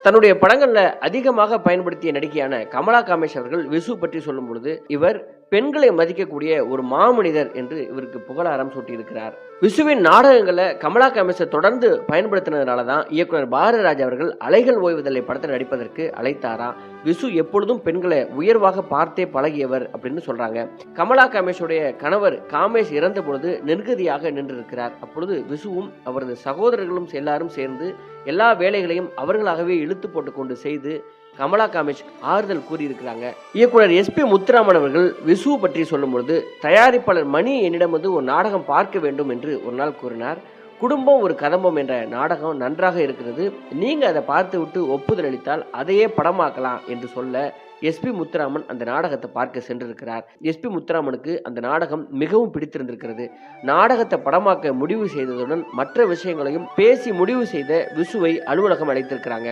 தன்னுடைய படங்கள்ல அதிகமாக பயன்படுத்திய நடிகையான கமலா காமேஷ் அவர்கள் விசு பற்றி சொல்லும் பொழுது, இவர் பெண்களை மதிக்கக்கூடிய ஒரு மாமனிதர் என்று இவருக்கு புகழாரம் சூட்டியிருக்கிறார். விசுவின் நாடகங்களை கமலா காமேஷை தொடர்ந்து பயன்படுத்தினதுனால தான் இயக்குனர் பாரதிராஜா அவர்கள் அலைகள் ஓய்வதில்லை படத்தில் நடிப்பதற்கு அழைத்தாராம். விசு எப்பொழுதும் பெண்களை உயர்வாக பார்த்தே பழகியவர் அப்படின்னு சொல்றாங்க. கமலா காமேஷுடைய கணவர் காமேஷ் இறந்த பொழுது நிர்கதியாக நின்றிருக்கிறார். அப்பொழுது விசுவும் அவரது சகோதரர்களும் எல்லாரும் சேர்ந்து எல்லா வேலைகளையும் அவர்களாகவே இழுத்து போட்டுக்கொண்டு செய்து கமலா காமேஷ் ஆறுதல் கூறியிருக்கிறாங்க. இயக்குனர் SP முத்துராமன் அவர்கள் விசு பற்றி சொல்லும் பொழுது, தயாரிப்பாளர் மணி என்னிடம் ஒரு நாடகம் பார்க்க வேண்டும் என்று ஒரு நாள் கூறினார். குடும்பம் ஒரு கதம்பம் என்ற நாடகம் நன்றாக இருக்கிறது, நீங்க அதை பார்த்து விட்டு ஒப்புதல் அளித்தால் அதையே படமாக்கலாம் என்று சொல்ல SP முத்துராமன் அந்த நாடகத்தை பார்க்க சென்றிருக்கிறார். SP முத்துராமனுக்கு அந்த நாடகம் மிகவும் பிடித்திருந்திருக்கிறது. நாடகத்தை படமாக்க முடிவு செய்ததுடன் மற்ற விஷயங்களையும் பேசி முடிவு செய்த விசுவை அலுவலகம் அழைத்திருக்கிறாங்க.